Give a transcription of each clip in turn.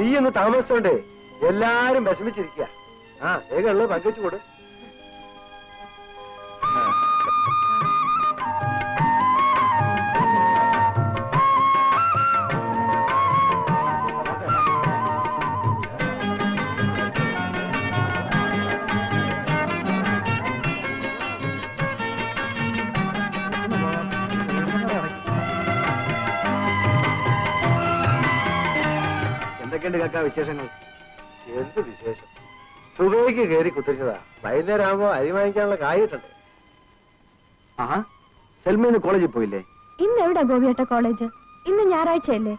നീ ഒന്ന് താമസിച്ചോണ്ടേ എല്ലാരും വിഷമിച്ചിരിക്കുക. ആ വേഗമുള്ള പങ്കുവെച്ചു കൊടു. എന്തൊക്കെയുണ്ട് കാക്ക വിശേഷങ്ങൾ? എന്ത് വിശേഷം? സുബൈക്ക് കയറി കുത്തിരിച്ചതാ. വൈകുന്നേരം ആകുമ്പോ അരി വാങ്ങിക്കാനുള്ള കായിട്ടണ്ടേ. ആഹാ, സെൽമേന്ന് കോളേജിൽ പോയില്ലേ? ഇന്ന് എവിടെ ഗോപിയേട്ട കോളേജ്? ഇന്ന് ഞായറാഴ്ചയല്ലേ?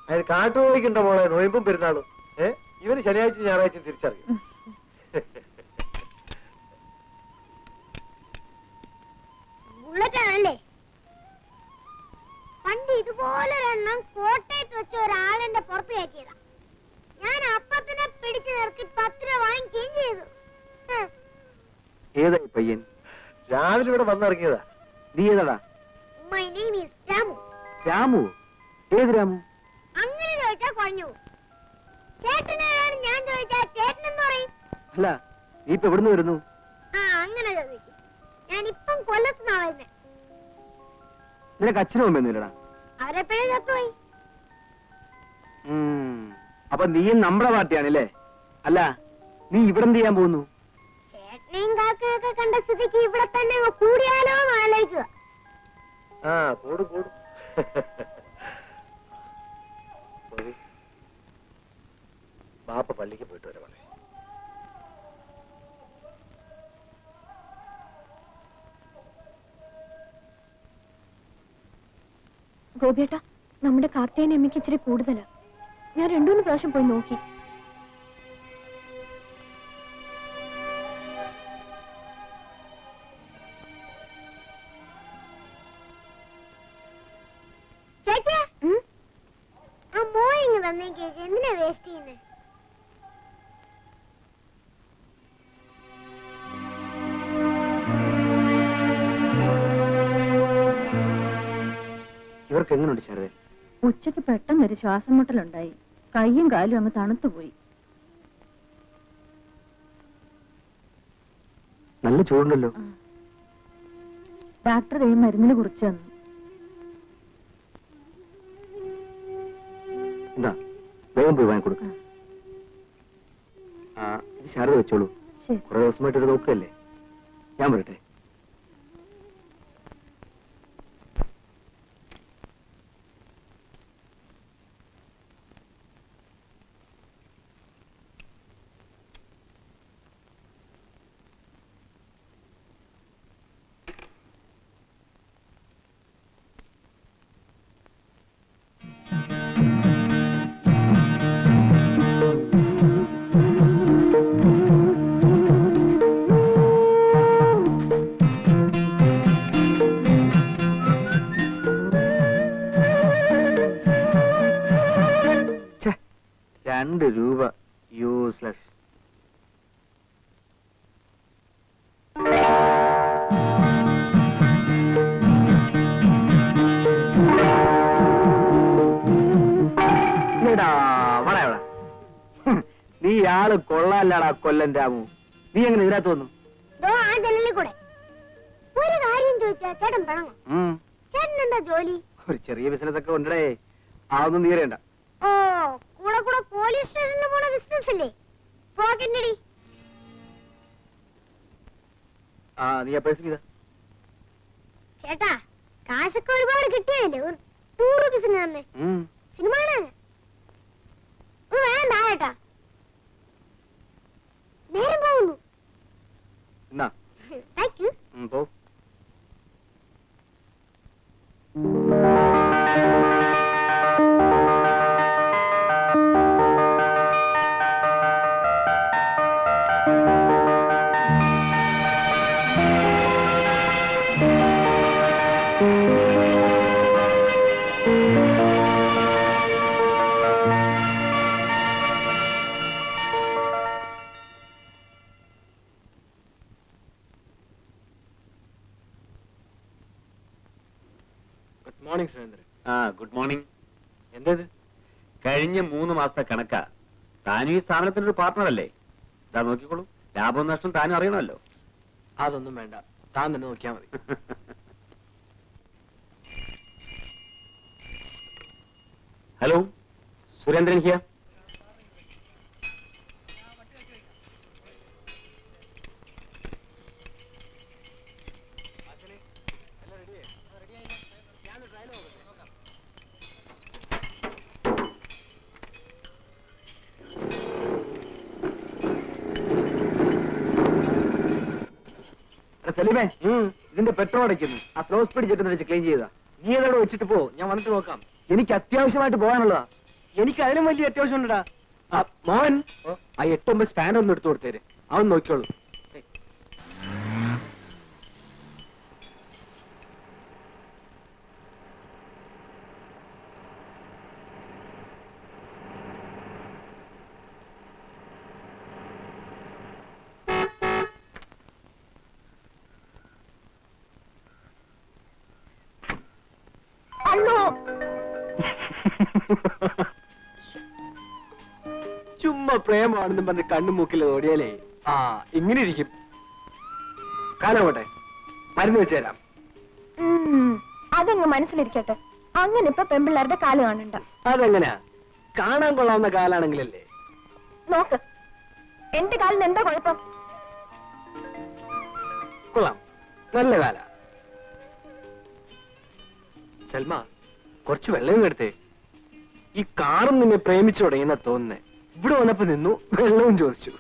അതിന് കാട്ടുപോയിക്കുണ്ടോ മോളെ നോയമ്പും പെരുന്നാളും? ഇവന് ശനിയാഴ്ച ഞായറാഴ്ച തിരിച്ചറിയും. ബുള്ളറ്റാണല്ലേ? പണ്ട് ഇതുപോലെ ഒരെണ്ണം കോട്ടയത്ത് വെച്ച ഒരാളെന്റെ പുറത്ത് കയറ്റിയതാ. ഞാൻ അപ്പത്തിനെ പിടിച്ചു നിർത്തി 10 രൂപ വാങ്ങിക്കുകയും ചെയ്തു. ഏതായി പയ്യൻ? രാവിലെ ഇവിടെ വന്നിറങ്ങിയതാ. നീ ഏതാടാ? My name is Ramu. Ramu? ഏത് രാമു? അങ്ങനെ ചോദിച്ചാ കുഴഞ്ഞു. ചേട്ടനാണ് ഞാൻ ചോദിച്ചാ ചേട്ടൻ എന്ന് പറയും. അല്ല, നീ ഇപ്പൊ എവിടുന്ന് വരുന്നു? അങ്ങനെ ചോദിക്കും. ഞാനിപ്പം കൊല്ലത്തുനിന്നാ വരുന്നേ. നിനക്ക് അച്ഛനും അമ്മയൊന്നുമില്ലടാ? അവരെപ്പോഴും ചത്തുപോയി. അപ്പൊ നീയും നമ്മുടെ പാർട്ടിയാണല്ലേ? അല്ല, നീ ഇവിടെ എന്ത് ചെയ്യാൻ പോകുന്നു? ചേട്ടനെയും കാക്കയൊക്കെ കണ്ട സ്ഥിതിക്ക് ഇവിടെ തന്നെ കൂടിയാലോ എന്ന് ആലോചിക്കുക. കൂടും കൂടും. ബാപ്പ പള്ളിക്ക് പോയിട്ട് വരാം. ഗോപിയേട്ട, നമ്മുടെ കാർത്തേനെ അമ്മയ്ക്ക് ഇച്ചിരി കൂടുതലാ. ഞാൻ 2-3 പ്രാവശ്യം പോയി നോക്കി. എന്തിനാ വേസ്റ്റ് ചെയ്യുന്നത്? ഇവർക്ക് എങ്ങനെയുണ്ട് ശാരദ? ഉച്ചയ്ക്ക് പെട്ടെന്നൊരു ശ്വാസം മുട്ടലുണ്ടായി. കൈയും കാലും അങ്ങ് തണുത്തുപോയി. നല്ല ചൂടുണ്ടല്ലോ. ഡോക്ടർ മരുന്നിനെ കുറിച്ച് തന്നു. എന്താ, വേഗം പോയി വാങ്ങിക്കൊടുക്ക. ഇത് ശാരദ വെച്ചോളൂ. കുറെ ദിവസമായിട്ടൊരു നോക്കുകയല്ലേ. ഞാൻ പറയട്ടെ? ₹2 യൂസ്ലെസ്. നീ ആള് കൊള്ളാല്ലാടാ കൊല്ലൻ രാമു. നീ എങ്ങനെ ഇതിനകത്ത് വന്നു? ഒരു കാര്യം ചോദിച്ചാ ചേട്ടൻ പിണങ്ങും. ചേട്ടൻ എന്താ ജോലി? ഒരു ചെറിയ ബിസിനസ് ഒക്കെ ഉണ്ടേ. അതൊന്നും നീ അറിയണ്ട. ഓ, കൂടെ കൂടെ പോലീസ് സ്റ്റേഷനിൽ പോണ ബിസിനസ് അല്ലേ? പോക്കറ്റടി. നീ ആ പേഴ്സ് ചെയ്ത ചേട്ടാ, കാശൊക്കെ ഒരുപാട് കിട്ടിയല്ലേ? ഒരു ₹2 തന്നെ. സിനിമ കാണാൻ വേണ്ട ചേട്ടാ. നേരം പോകുന്നു. Thank you. പോ. Good morning Surendran. Good morning. എന്തത്? കഴിഞ്ഞ 3 മാസത്തെ കണക്കാ. താനും ഈ സ്ഥാപനത്തിന്റെ ഒരു പാർട്ട്ണർ അല്ലേ? ഇതാ നോക്കിക്കോളൂ, ലാഭവും നഷ്ടം താനും അറിയണമല്ലോ. അതൊന്നും വേണ്ട, താൻ തന്നെ നോക്കിയാൽ മതി. Hello, Surendran here. സലീമേ, ഇതിന്റെ പെട്രോൾ അടയ്ക്കുന്നു. ആ സ്ലോ സ്പീഡ് ചെട്ടുന്ന വെച്ച് ക്ലീൻ ചെയ്താ. നീ ഏതോടെ വെച്ചിട്ട് പോ, ഞാൻ വന്നിട്ട് നോക്കാം. എനിക്ക് അത്യാവശ്യമായിട്ട് പോകാനുള്ളതാ. എനിക്ക് അതിലും വലിയ അത്യാവശ്യം ഉണ്ടടാ. മോഹൻ, ആ 8-9 സ്പാൻ ഒന്ന് എടുത്തു കൊടുത്തേര്, അവൻ നോക്കിക്കോളൂ. ചുമ്മാ പ്രേമാണെന്നും പറഞ്ഞ് കണ്ണും മൂക്കിൽ ഓടിയാലേ ഇങ്ങനെ ഇരിക്കും. കാലാവട്ടെ, മരുന്ന് വെച്ചുതരാം. അതങ്ങ് മനസ്സിലിരിക്കട്ടെ. അങ്ങനെ ഇപ്പൊ പെമ്പിള്ളേരുടെ കാല് കാണണ്ട. അതെങ്ങനെയാ? കാണാൻ കൊള്ളാവുന്ന കാലാണെങ്കിലല്ലേ. നോക്ക്, എന്റെ കാലിന് എന്താ കുഴപ്പം? കൊള്ളാം, നല്ല കാല. സൽമ, കുറച്ച് വെള്ളം എടുത്തേ. ഈ കാറും നിന്നെ പ്രേമിച്ചു തുടങ്ങിയെന്നാ തോന്നുന്നേ. ഇവിടെ വന്നപ്പോ നിന്നു, വെള്ളവും ചോദിച്ചു.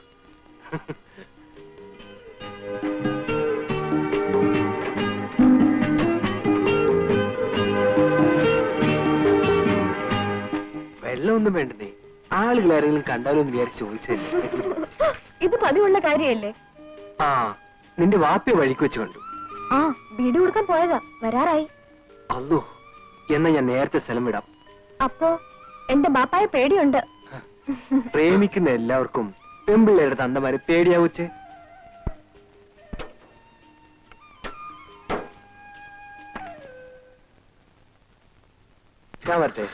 വെള്ളമൊന്നും വേണ്ടേ, ആളുകൾ ആരെങ്കിലും കണ്ടാലോ എന്ന് വിചാരിച്ച് ചോദിച്ചല്ലേ. ഇത് പതിവുള്ള കാര്യല്ലേ? ആ, നിന്റെ വാപ്പി വഴിക്ക് വെച്ച് കണ്ടു. ആ, വീട് കൊടുക്കാൻ പോയതാ, വരാറായി. അല്ലോ, എന്നാ ഞാൻ നേരത്തെ സ്ഥലം വിടാം. അപ്പോ എന്റെ ബാപ്പായെ പേടിയുണ്ട്. പ്രേമിക്കുന്ന എല്ലാവർക്കും പെമ്പിള്ളേരുടെ തന്തമാരെ പേടിയാവൂച്ചേ. ഞാൻ വരട്ടെ.